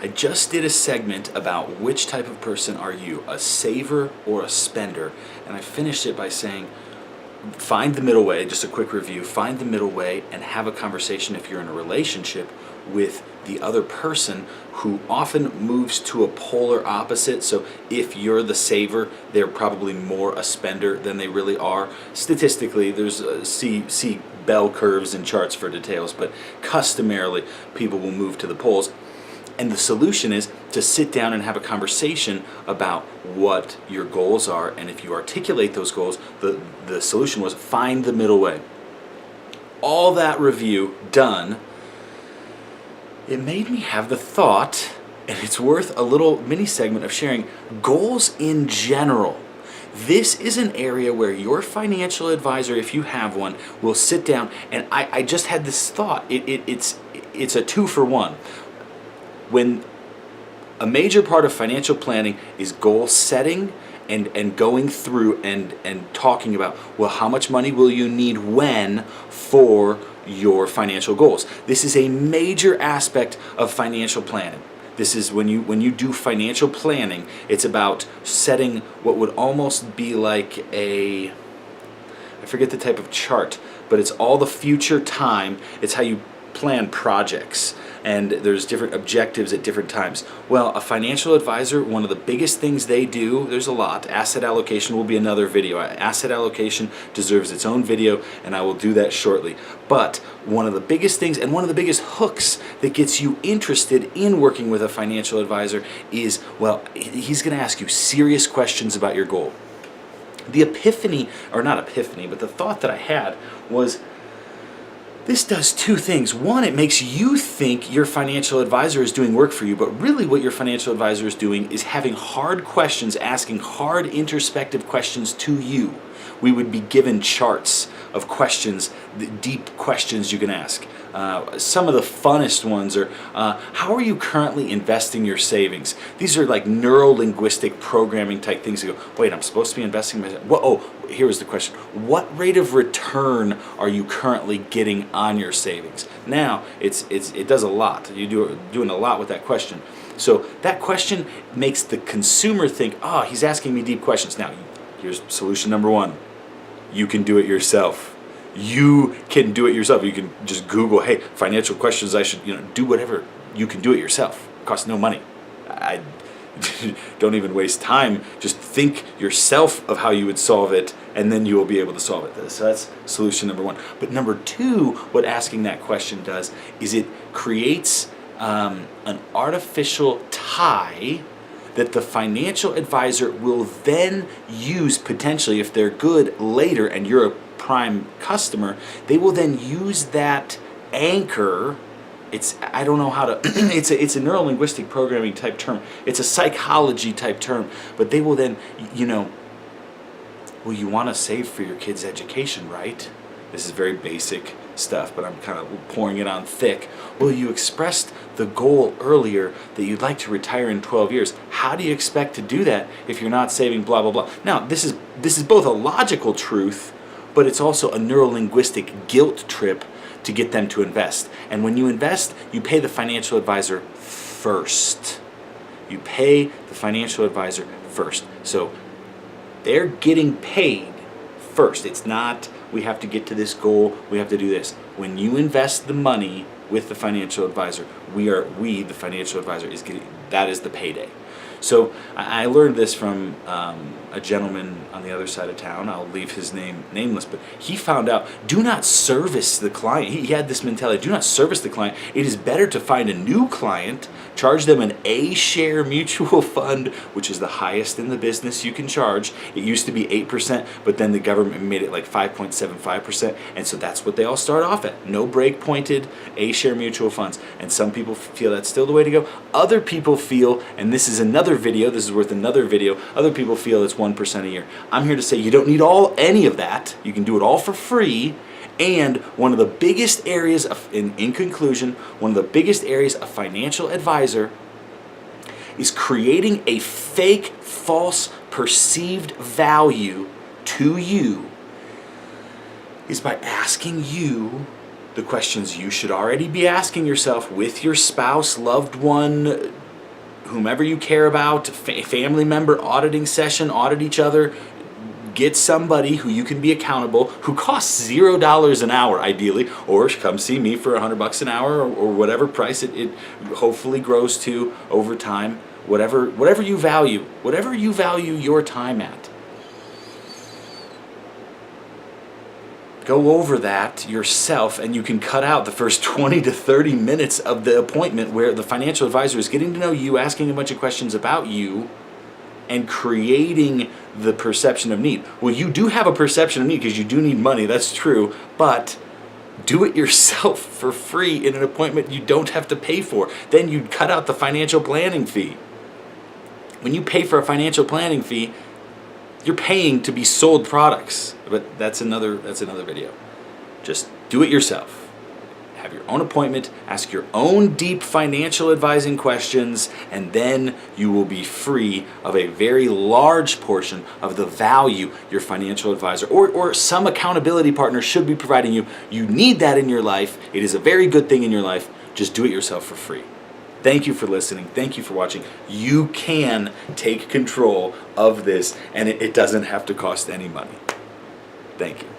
I just did a segment about which type of person are you, a saver or a spender, and I finished it by saying, find the middle way, just a quick review, find the middle way and have a conversation if you're in a relationship with the other person who often moves to a polar opposite. So if you're the saver, they're probably more a spender than they really are. Statistically, there's see bell curves and charts for details, but customarily people will move to the poles. And the solution is to sit down and have a conversation about what your goals are, and if you articulate those goals, the solution was find the middle way. All that review done, it made me have the thought, and it's worth a little mini segment of sharing, goals in general. This is an area where your financial advisor, if you have one, will sit down, and I just had this thought, it's a 2-for-1. When a major part of financial planning is goal setting and going through and talking about, well, how much money will you need when for your financial goals. This is a major aspect of financial planning. This is when you do financial planning, it's about setting what would almost be like I forget the type of chart, but it's all the future time. It's how you plan projects, and there's different objectives at different times. Well, a financial advisor, one of the biggest things they do, there's a lot. Asset allocation will be another video. Asset allocation deserves its own video, and I will do that shortly. But one of the biggest things and one of the biggest hooks that gets you interested in working with a financial advisor is, well, he's going to ask you serious questions about your goal. The epiphany, or not epiphany, but the thought that I had was, this does two things. One, it makes you think your financial advisor is doing work for you, but really what your financial advisor is doing is having hard questions, asking hard introspective questions to you. We would be given charts of questions, the deep questions you can ask. Some of the funnest ones are, how are you currently investing your savings? These are like neuro-linguistic programming type things. You go, wait, I'm supposed to be investing my... Well, oh, here's the question. What rate of return are you currently getting on your savings? Now, it does a lot. You're doing a lot with that question. So that question makes the consumer think, oh, he's asking me deep questions. Now, here's solution number one. You can do it yourself. You can do it yourself. You can just Google, hey, financial questions, I should, do whatever. You can do it yourself. It costs no money. I don't even waste time. Just think yourself of how you would solve it, and then you will be able to solve it. So that's solution number one. But number two, what asking that question does is it creates an artificial tie that the financial advisor will then use potentially, if they're good later and you're a prime customer, they will then use that anchor. I don't know how to, it's a neuro-linguistic programming type term. It's a psychology type term, but they will then, well, you want to save for your kid's education, right? This is very basic stuff, but I'm kind of pouring it on thick. Well, you expressed the goal earlier that you'd like to retire in 12 years. How do you expect to do that if you're not saving blah, blah, blah? Now, this is both a logical truth, but it's also a neuro-linguistic guilt trip to get them to invest. And when you invest, you pay the financial advisor first. You pay the financial advisor first. So they're getting paid first. It's not, we have to get to this goal, we have to do this. When you invest the money with the financial advisor, the financial advisor that is the payday. So I learned this from a gentleman on the other side of town. I'll leave his name nameless, but he found out, do not service the client. He had this mentality, do not service the client. It is better to find a new client, charge them an A-share mutual fund, which is the highest in the business you can charge. It used to be 8%, but then the government made it like 5.75%, and so that's what they all start off at. No break-pointed A-share mutual funds, and some people feel that's still the way to go. Other people feel, and this is worth another video, other people feel it's 1% a year. I'm here to say you don't need any of that. You can do it all for free. And one of the biggest areas in conclusion, one of the biggest areas a financial advisor is creating a fake, false, perceived value to you is by asking you the questions you should already be asking yourself with your spouse, loved one, whomever you care about, family member auditing session, audit each other. Get somebody who you can be accountable, who costs $0 an hour ideally, or come see me for $100 an hour, or whatever price it hopefully grows to over time. Whatever you value your time at. Go over that yourself, and you can cut out the first 20 to 30 minutes of the appointment where the financial advisor is getting to know you, asking a bunch of questions about you, and creating the perception of need. Well, you do have a perception of need because you do need money, that's true, but do it yourself for free in an appointment you don't have to pay for. Then you'd cut out the financial planning fee. When you pay for a financial planning fee, you're paying to be sold products. But that's another video. Just do it yourself. Have your own appointment, ask your own deep financial advising questions, and then you will be free of a very large portion of the value your financial advisor or some accountability partner should be providing you. You need that in your life. It is a very good thing in your life. Just do it yourself for free. Thank you for listening. Thank you for watching. You can take control of this, and it doesn't have to cost any money. Thank you.